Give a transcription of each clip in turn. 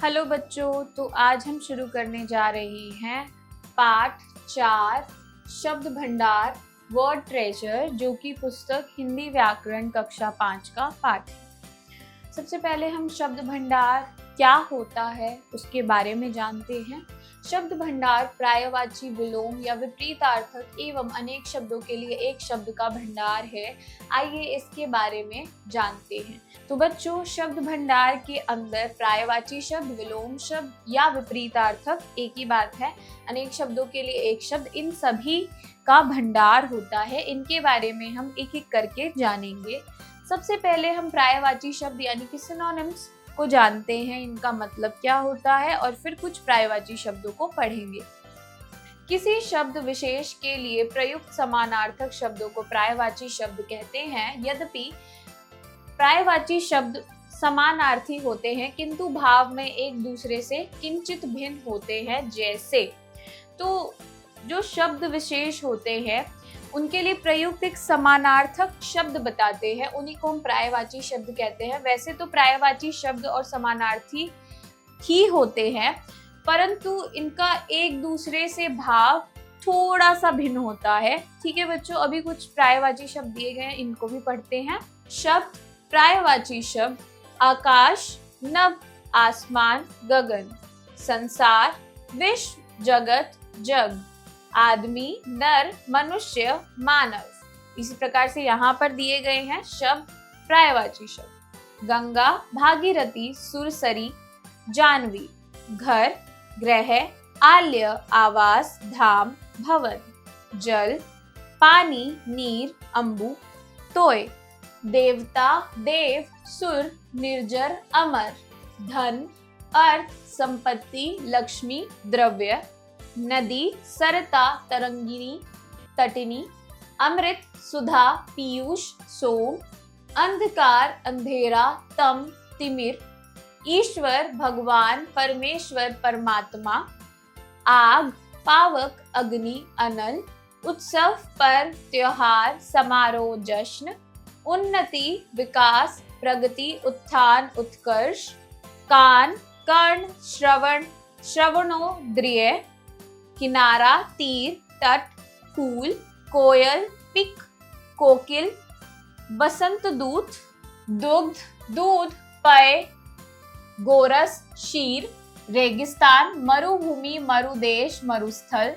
Hello बच्चों, तो आज हम शुरू करने जा रहे हैं पाठ 4 शब्द भंडार वर्ड ट्रेजर, जो कि पुस्तक हिंदी व्याकरण कक्षा 5 का पाठ है। सबसे पहले हम शब्द भंडार क्या होता है उसके बारे में जानते हैं। शब्द भंडार पर्यायवाची, विलोम या विपरीतार्थक एवं अनेक शब्दों के लिए एक शब्द का भंडार है। आइए इसके बारे में जानते हैं। तो बच्चों, शब्द भंडार के अंदर पर्यायवाची शब्द, विलोम शब्द या विपरीतार्थक एक ही बात है। अनेक शब्दों के लिए एक शब्द, इन सभी का भंडार होता है। इनके बारे में हम एक एक करके जानेंगे। सबसे पहले हम पर्यायवाची शब्द यानी कि सिनोनिम्स को जानते हैं, इनका मतलब क्या होता है, और फिर कुछ पर्यायवाची शब्दों को पढ़ेंगे। किसी शब्द विशेष के लिए प्रयुक्त समानार्थक शब्दों को पर्यायवाची शब्द कहते हैं। यद्यपि पर्यायवाची शब्द समानार्थी होते हैं, किंतु भाव में एक दूसरे से किंचित भिन्न होते हैं। जैसे तो जो शब्द विशेष होते हैं उनके लिए प्रयुक्त एक समानार्थक शब्द बताते हैं, उन्हीं को हम पर्यायवाची शब्द कहते हैं। वैसे तो पर्यायवाची शब्द और समानार्थी ही होते हैं, परंतु इनका एक दूसरे से भाव थोड़ा सा भिन्न होता है। ठीक है बच्चों, अभी कुछ पर्यायवाची शब्द दिए गए हैं, इनको भी पढ़ते हैं। शब्द पर्यायवाची शब्द: आकाश, नभ, आसमान, गगन; संसार, विश्व, जगत, जग; आदमी, नर, मनुष्य, मानव। इसी प्रकार से यहाँ पर दिए गए हैं शब्द पर्यायवाची शब्द: गंगा, भागीरथी, सुरसरी, जानवी; घर, ग्रह, आलय, आवास, धाम, भवन; जल, पानी, नीर, अम्बु, तोय; देवता, देव, सुर, निर्जर, अमर; धन, अर्थ, संपत्ति, लक्ष्मी, द्रव्य; नदी, सरता, तरंगिनी, तटिनी; अमृत, सुधा, पीयूष, सोम; अंधकार, अंधेरा, तम, तिमिर; ईश्वर, भगवान, परमेश्वर, परमात्मा; आग, पावक, अग्नि, अनल; उत्सव, पर्व, त्योहार, समारोह, जश्न; उन्नति, विकास, प्रगति, उत्थान, उत्कर्ष; कान, कर्ण, श्रवण, श्रवणोदय; किनारा, तीर, तट, फूल, कोयल, पिक, कोकिल; बसंत दूत, दुग्ध, दूध, पेय, गोरस, क्षीर; रेगिस्तान, मरुभूमि, मरुदेश, मरुस्थल;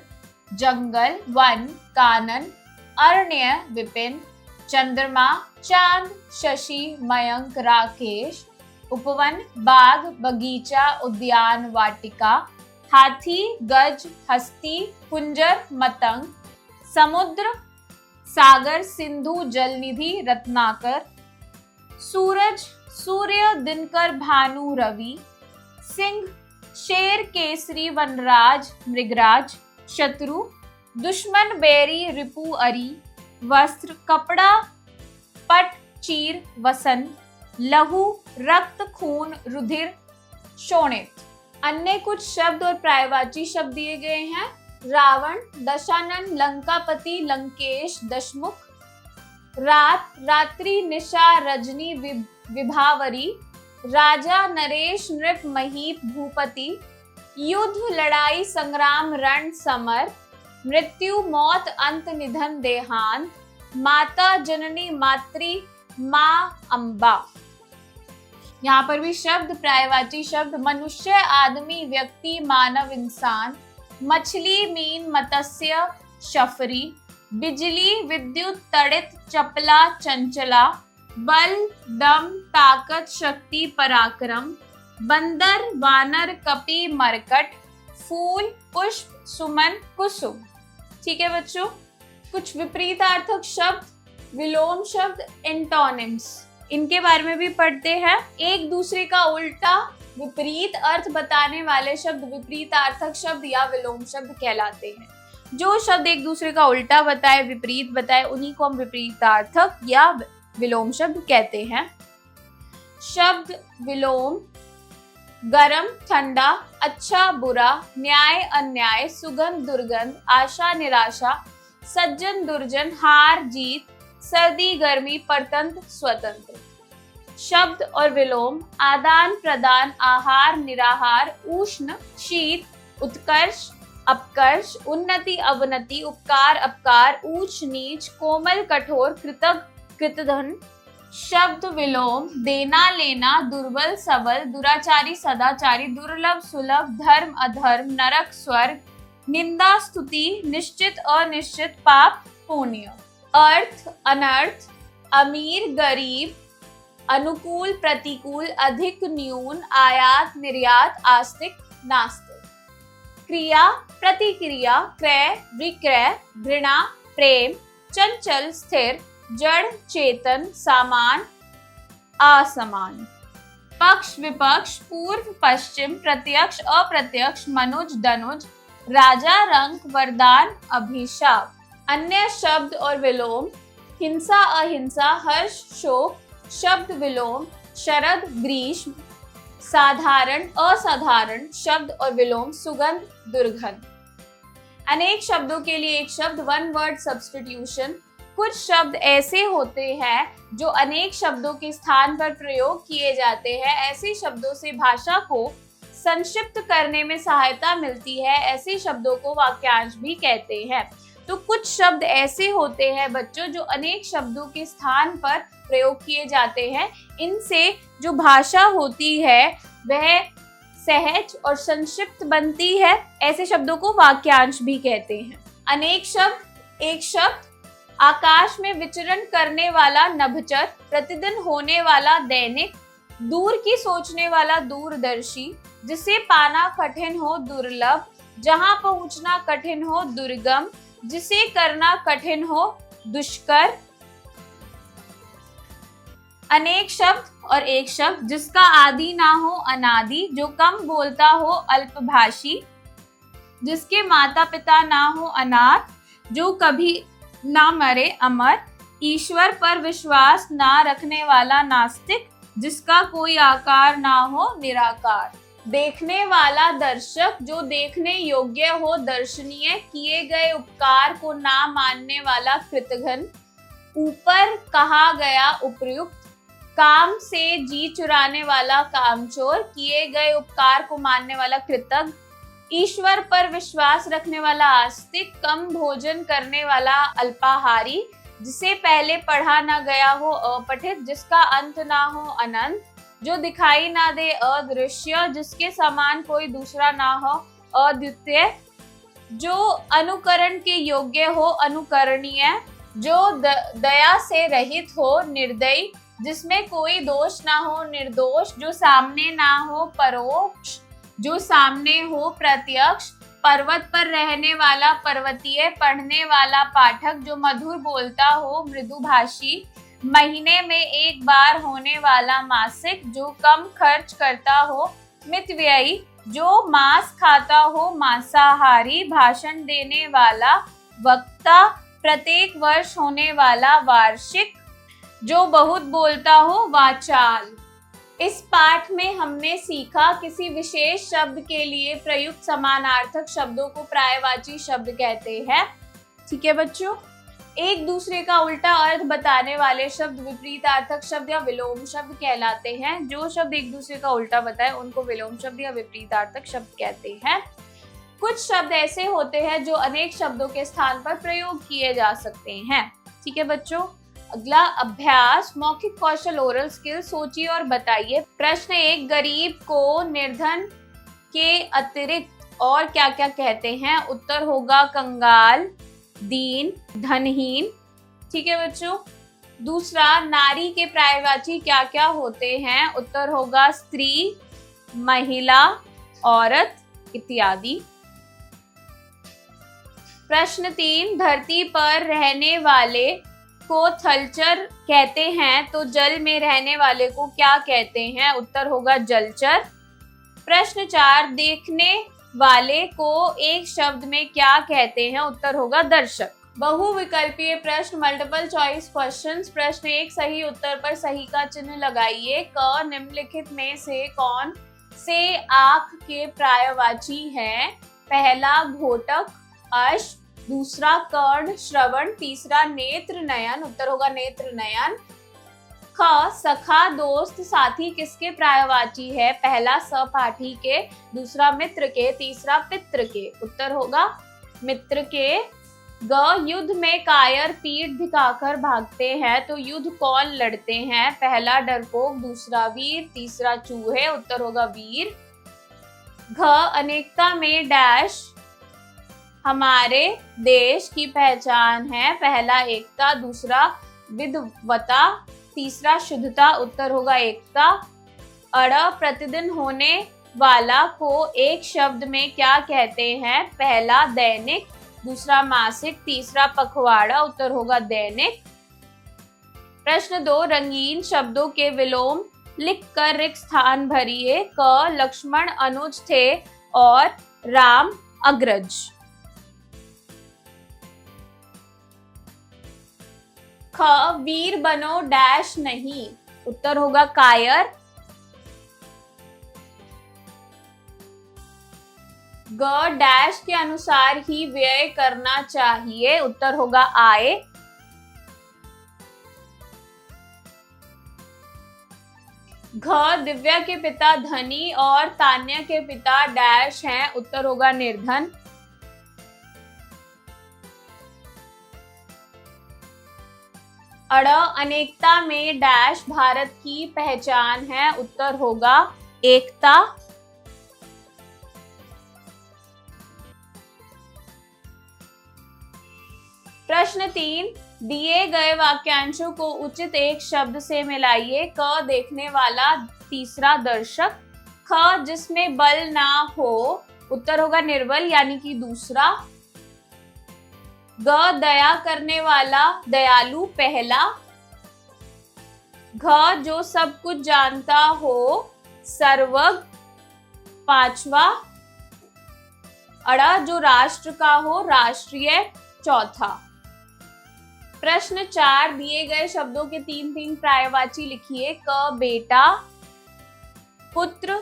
जंगल, वन, कानन, अरण्य, विपिन; चंद्रमा, चांद, शशि, मयंक, राकेश; उपवन, बाग, बगीचा, उद्यान, वाटिका; हाथी, गज, हस्ती, कुंजर, मतंग; समुद्र, सागर, सिंधु, जलनिधि, रत्नाकर; सूरज, सूर्य, दिनकर, भानु, रवि; सिंह, शेर, केसरी, वनराज, मृगराज; शत्रु, दुश्मन, बैरी, रिपु, अरी; वस्त्र, कपड़ा, पट, चीर, वसन; लहू, रक्त, खून, रुधिर, शोणित। अन्य कुछ शब्द और पर्यायवाची शब्द दिए गए हैं। रावण, दशानन, लंकापति, लंकेश, दशमुख; रात, रात्रि, निशा, रजनी, विभावरी; राजा, नरेश, नृप, महीप, भूपति; युद्ध, लड़ाई, संग्राम, रण, समर; मृत्यु, मौत, अंत, निधन, देहांत; माता, जननी, मातृ, माँ, अम्बा। यहाँ पर भी शब्द पर्यायवाची शब्द: मनुष्य, आदमी, व्यक्ति, मानव, इंसान; मछली, मीन, मत्स्य, शफरी; बिजली, विद्युत, तड़ित, चपला, चंचला; बल, दम, ताकत, शक्ति, पराक्रम; बंदर, वानर, कपि, मरकट; फूल, पुष्प, सुमन, कुसुम। ठीक है बच्चों, कुछ विपरीतार्थक शब्द, विलोम शब्द, एंटोनिम्स, इनके बारे में भी पढ़ते हैं। एक दूसरे का उल्टा विपरीत अर्थ बताने वाले शब्द विपरीतार्थक शब्द या विलोम शब्द कहलाते हैं। जो शब्द एक दूसरे का उल्टा बताए, विपरीत बताए, उन्हीं को हम विपरीतार्थक या विलोम शब्द कहते हैं। शब्द विलोम: गरम, ठंडा, अच्छा, बुरा; न्याय, अन्याय; सुगंध, दुर्गंध; आशा, निराशा; सज्जन, दुर्जन; हार, जीत; सर्दी, गर्मी; परतंत्र, स्वतंत्र। शब्द और विलोम आदान प्रदान, आहार निराहार, उष्ण शीत, उत्कर्ष अपकर्ष, उन्नति अवनति, उपकार अपकार, ऊंच नीच, कोमल कठोर, कृतज्ञ कृतधन। शब्द विलोम देना लेना, दुर्बल सबल, दुराचारी सदाचारी, दुर्लभ सुलभ, धर्म अधर्म, नरक स्वर्ग, निंदा स्तुति, निश्चित अनिश्चित, पाप पुण्य। अर्थ अनर्थ, अमीर गरीब, अनुकूल प्रतिकूल, अधिक न्यून, आयात निर्यात, आस्तिक नास्तिक। क्रिया प्रतिक्रिया, क्रय विक्रय, घृणा प्रेम, चंचल स्थिर, जड़ चेतन, सामान असमान। पक्ष विपक्ष, पूर्व पश्चिम, प्रत्यक्ष अप्रत्यक्ष, मनुज दनुज, राजा रंक, वरदान अभिशाप। अन्य शब्द और विलोम हिंसा अहिंसा, हर्ष शोक, शब्द विलोम शरद ग्रीष्म, साधारण असाधारण, शब्द और विलोम सुगंध दुर्गंध। अनेक शब्दों के लिए एक शब्द, वन वर्ड सब्स्टिट्यूशन। कुछ शब्द ऐसे होते हैं जो अनेक शब्दों के स्थान पर प्रयोग किए जाते हैं। ऐसे शब्दों से भाषा को संक्षिप्त करने में सहायता मिलती है। ऐसे शब्दों को वाक्यांश भी कहते हैं। तो कुछ शब्द ऐसे होते हैं बच्चों जो अनेक शब्दों के स्थान पर प्रयोग किए जाते हैं। इनसे जो भाषा होती है वह सहज और संक्षिप्त बनती है। ऐसे शब्दों को वाक्यांश भी कहते हैं। अनेक शब्द, एक शब्द आकाश में विचरण करने वाला नभचर, प्रतिदिन होने वाला दैनिक, दूर की सोचने वाला दूरदर्शी, जिसे पाना कठिन हो दुर्लभ, जहां पहुंचना कठिन हो दुर्गम, जिसे करना कठिन हो दुष्कर। अनेक शब्द और एक शब्द, जिसका आदि ना हो अनादि, जो कम बोलता हो अल्पभाषी, जिसके माता पिता ना हो अनाथ, जो कभी ना मरे अमर, ईश्वर पर विश्वास ना रखने वाला नास्तिक, जिसका कोई आकार ना हो निराकार। देखने वाला दर्शक, जो देखने योग्य हो दर्शनीय, किए गए उपकार को ना मानने वाला कृतघ्न, ऊपर कहा गया उपर्युक्त, काम से जी चुराने वाला कामचोर, किए गए उपकार को मानने वाला कृतज्ञ, ईश्वर पर विश्वास रखने वाला आस्तिक, कम भोजन करने वाला अल्पाहारी, जिसे पहले पढ़ा ना गया हो अपठित, जिसका अंत ना हो अनंत, जो दिखाई ना दे अदृश्य, जिसके समान कोई दूसरा ना हो अद्वितीय, जो अनुकरण के योग्य हो अनुकरणीय, जो दया से रहित हो निर्दयी, जिसमें कोई दोष ना हो निर्दोष, जो सामने ना हो परोक्ष, जो सामने हो प्रत्यक्ष, पर्वत पर रहने वाला पर्वतीय, पढ़ने वाला पाठक, जो मधुर बोलता हो मृदुभाषी, महीने में एक बार होने वाला मासिक, जो कम खर्च करता हो मितव्ययी, जो मांस खाता हो मांसाहारी, भाषण देने वाला वक्ता, प्रत्येक वर्ष होने वाला वार्षिक, जो बहुत बोलता हो वाचाल। इस पाठ में हमने सीखा किसी विशेष शब्द के लिए प्रयुक्त समानार्थक शब्दों को पर्यायवाची शब्द कहते हैं। ठीक है बच्चों, एक दूसरे का उल्टा अर्थ बताने वाले शब्द विपरीतार्थक शब्द या विलोम शब्द कहलाते हैं। जो शब्द एक दूसरे का उल्टा बताए उनको विलोम शब्द या विपरीतार्थक शब्द कहते हैं। कुछ शब्द ऐसे होते हैं जो अनेक शब्दों के स्थान पर प्रयोग किए जा सकते हैं। ठीक है बच्चों, अगला अभ्यास मौखिक कौशल ओरल स्किल, सोचिए और बताइए। प्रश्न 1, गरीब को निर्धन के अतिरिक्त और क्या क्या कहते हैं? उत्तर होगा कंगाल, दीन, धनहीन। ठीक है बच्चों। दूसरा, नारी के पर्यायवाची क्या क्या होते हैं? उत्तर होगा स्त्री, महिला, औरत इत्यादि। प्रश्न 3, धरती पर रहने वाले को थलचर कहते हैं तो जल में रहने वाले को क्या कहते हैं? उत्तर होगा जलचर। प्रश्न 4, देखने वाले को एक शब्द में क्या कहते हैं? उत्तर होगा दर्शक। बहुविकल्पीय प्रश्न, मल्टीपल चॉइस क्वेश्चंस। प्रश्न 1, सही उत्तर पर सही का चिन्ह लगाइए। क, निम्नलिखित में से कौन से आँख के पर्यायवाची हैं? पहला घोटक अश्व, दूसरा कर्ण श्रवण, तीसरा नेत्र नयन। उत्तर होगा नेत्र नयन। ख सखा दोस्त साथी किसके पर्यायवाची है? पहला सहपाठी के, दूसरा मित्र के, तीसरा पितृ के। उत्तर होगा मित्र के। ग युद्ध में कायर पीठ दिखाकर भागते हैं तो युद्ध कौन लड़ते हैं? पहला डरपोक, दूसरा वीर, तीसरा चूहे। उत्तर होगा वीर। घ अनेकता में डैश हमारे देश की पहचान है। पहला एकता, दूसरा विद्वता, तीसरा शुद्धता। उत्तर होगा एकता। अड़ प्रतिदिन होने वाला को एक शब्द में क्या कहते हैं? पहला दैनिक, दूसरा मासिक, तीसरा पखवाड़ा। उत्तर होगा दैनिक। प्रश्न 2 रंगीन शब्दों के विलोम लिखकर रिक्त स्थान भरिए। क लक्ष्मण अनुज थे और राम अग्रज। ख वीर बनो डैश नहीं। उत्तर होगा कायर। ग डैश के अनुसार ही व्यय करना चाहिए। उत्तर होगा आय। घ दिव्या के पिता धनी और तान्या के पिता डैश हैं। उत्तर होगा निर्धन। अड़ अनेकता में डैश भारत की पहचान है। उत्तर होगा एकता। प्रश्न 3 दिए गए वाक्यांशों को उचित एक शब्द से मिलाइए। क देखने वाला, तीसरा दर्शक। ख जिसमें बल ना हो। उत्तर होगा निर्बल यानी कि दूसरा। ग दया करने वाला, दयालु, पहला। घ जो सब कुछ जानता हो, सर्वज्ञ, पांचवा। अड़ा जो राष्ट्र का हो, राष्ट्रीय, चौथा। प्रश्न 4 दिए गए शब्दों के 3-3 पर्यायवाची लिखिए। क बेटा, पुत्र,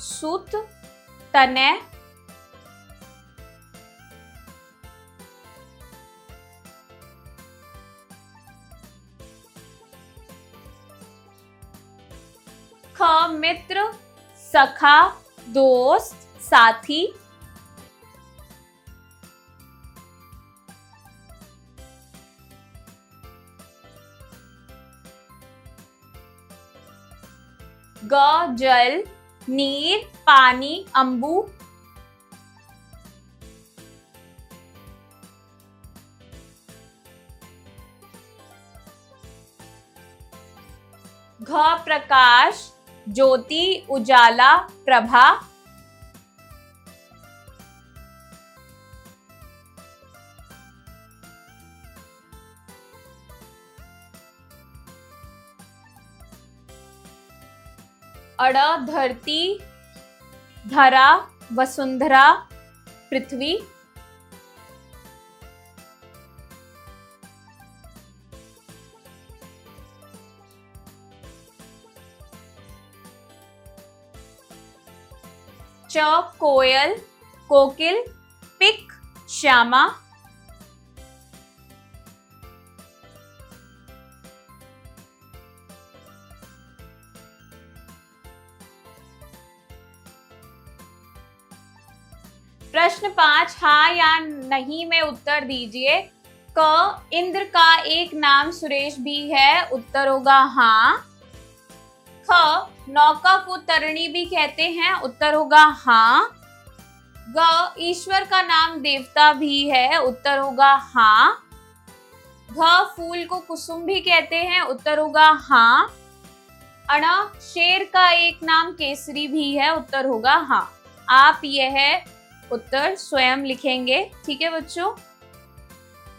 सुत, तनय। ख मित्र, सखा, दोस्त, साथी। ग जल, नीर, पानी, अंबु। घ प्रकाश, ज्योति, उजाला, प्रभा। अड़ धरती, धरा, वसुंधरा, पृथ्वी। च कोयल, कोकिल, पिक, श्यामा। प्रश्न 5 हाँ या नहीं में उत्तर दीजिए। क इंद्र का एक नाम सुरेश भी है। उत्तर होगा हाँ। ख नौका को तरणी भी कहते हैं। उत्तर होगा हाँ। ग ईश्वर का नाम देवता भी है। उत्तर होगा हाँ। घ फूल को कुसुम भी कहते हैं। उत्तर होगा हाँ। अण शेर का एक नाम केसरी भी है। उत्तर होगा हाँ। आप यह उत्तर स्वयं लिखेंगे। ठीक है बच्चों।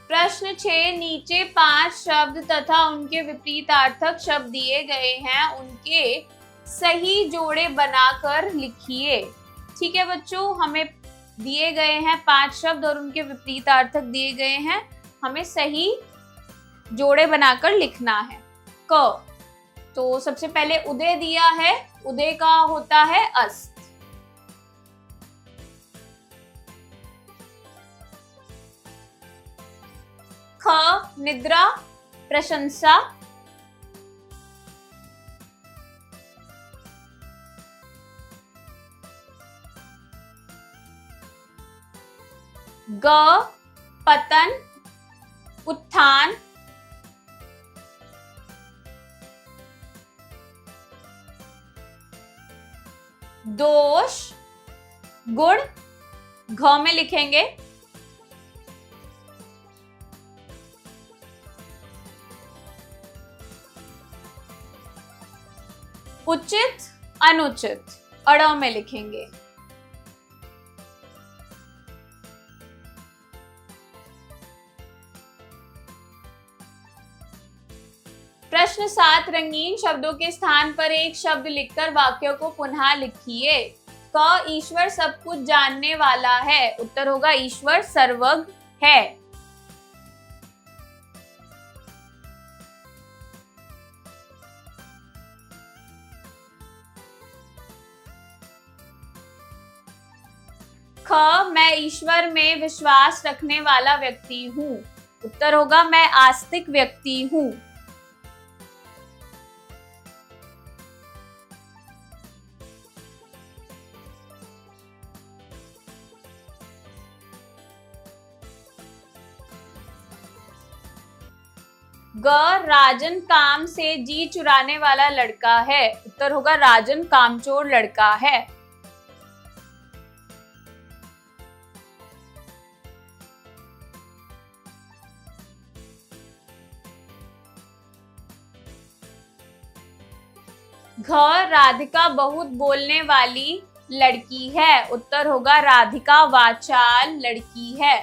प्रश्न 6 नीचे 5 शब्द तथा उनके विपरीतार्थक शब्द दिए गए हैं, उनके सही जोड़े बनाकर लिखिए। ठीक है बच्चों, हमें दिए गए हैं 5 शब्द और उनके विपरीतार्थक दिए गए हैं, हमें सही जोड़े बनाकर लिखना है। क तो सबसे पहले उदय दिया है, उदय का होता है अस्त। ख निद्रा, प्रशंसा। ग पतन उत्थान, दोष गुण, घ में लिखेंगे उचित अनुचित, अड़ में लिखेंगे प्रश्न 7, रंगीन शब्दों के स्थान पर एक शब्द लिखकर वाक्य को पुनः लिखिए। क ईश्वर सब कुछ जानने वाला है, उत्तर होगा ईश्वर सर्वज्ञ है। ख मैं ईश्वर में विश्वास रखने वाला व्यक्ति हूँ, उत्तर होगा मैं आस्तिक व्यक्ति हूँ। ग राजन काम से जी चुराने वाला लड़का है, उत्तर होगा राजन कामचोर लड़का है। घ राधिका बहुत बोलने वाली लड़की है, उत्तर होगा राधिका वाचाल लड़की है।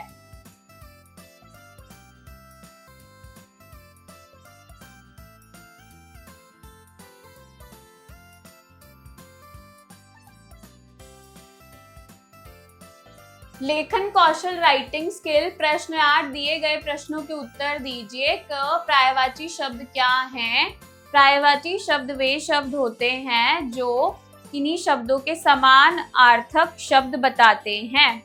लेखन कौशल राइटिंग स्किल, प्रश्न 8 दिए गए प्रश्नों के उत्तर दीजिए। क पर्यायवाची शब्द क्या हैं? पर्यायवाची शब्द वे शब्द होते हैं जो किन्हीं शब्दों के समान अर्थक शब्द बताते हैं।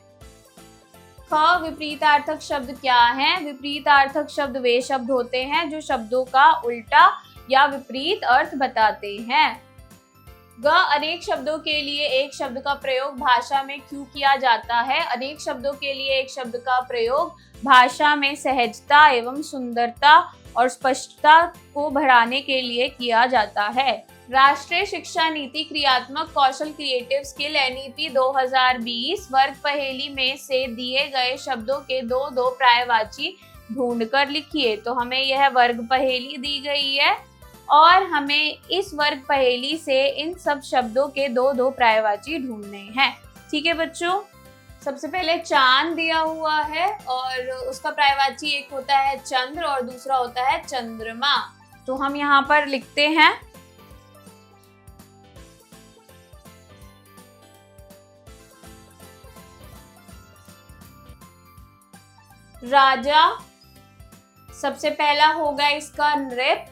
ख विपरीतार्थक शब्द क्या हैं? विपरीतार्थक शब्द वे शब्द होते हैं जो शब्दों का उल्टा या विपरीत अर्थ बताते हैं। ग अनेक शब्दों के लिए एक शब्द का प्रयोग भाषा में क्यों किया जाता है? अनेक शब्दों के लिए एक शब्द का प्रयोग भाषा में सहजता एवं सुंदरता और स्पष्टता को बढ़ाने के लिए किया जाता है। राष्ट्रीय शिक्षा नीति क्रियात्मक कौशल क्रिएटिव स्किल एनईपी 2020 वर्ग पहेली में से दिए गए शब्दों के दो दो पर्यायवाची ढूंढकर लिखिए। तो हमें यह वर्ग पहेली दी गई है और हमें इस वर्ग पहेली से इन सब शब्दों के दो दो पर्यायवाची ढूंढने हैं। ठीक है बच्चों, सबसे पहले चांद दिया हुआ है और उसका पर्यायवाची एक होता है चंद्र और दूसरा होता है चंद्रमा। तो हम यहाँ पर लिखते हैं राजा, सबसे पहला होगा इसका नृप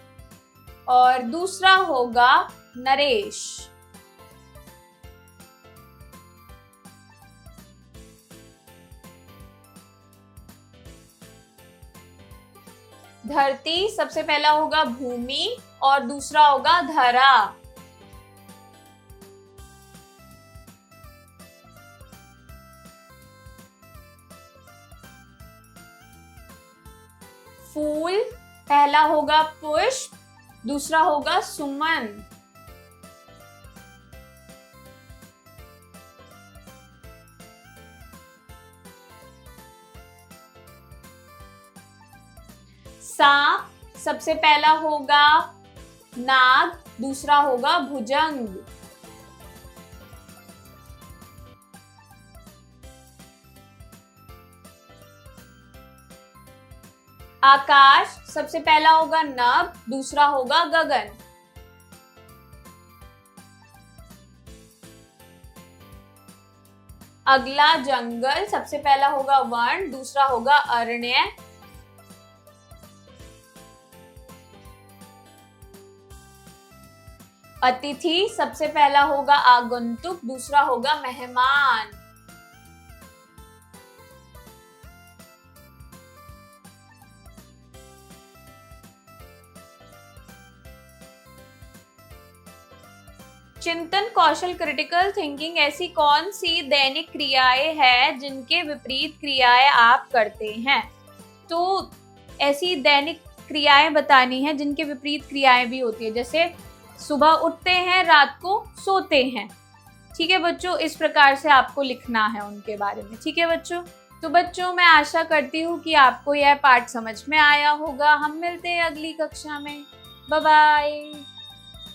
और दूसरा होगा नरेश। धरती, सबसे पहला होगा भूमि और दूसरा होगा धरा। फूल, पहला होगा पुष्प, दूसरा होगा सुमन। सांप, सबसे पहला होगा नाग, दूसरा होगा भुजंग। आकाश, सबसे पहला होगा नभ, दूसरा होगा गगन। अगला जंगल, सबसे पहला होगा वन, दूसरा होगा अरण्य। अतिथि, सबसे पहला होगा आगंतुक, दूसरा होगा मेहमान। चिंतन कौशल क्रिटिकल थिंकिंग ऐसी कौन सी दैनिक क्रियाएं हैं जिनके विपरीत क्रियाएं आप करते हैं। तो ऐसी दैनिक क्रियाएं बतानी है जिनके विपरीत क्रियाएं भी होती है, जैसे सुबह उठते हैं, रात को सोते हैं। ठीक है बच्चों, इस प्रकार से आपको लिखना है उनके बारे में। ठीक है बच्चों, तो बच्चों मैं आशा करती हूँ कि आपको यह पाठ समझ में आया होगा। हम मिलते हैं अगली कक्षा में। Bye bye.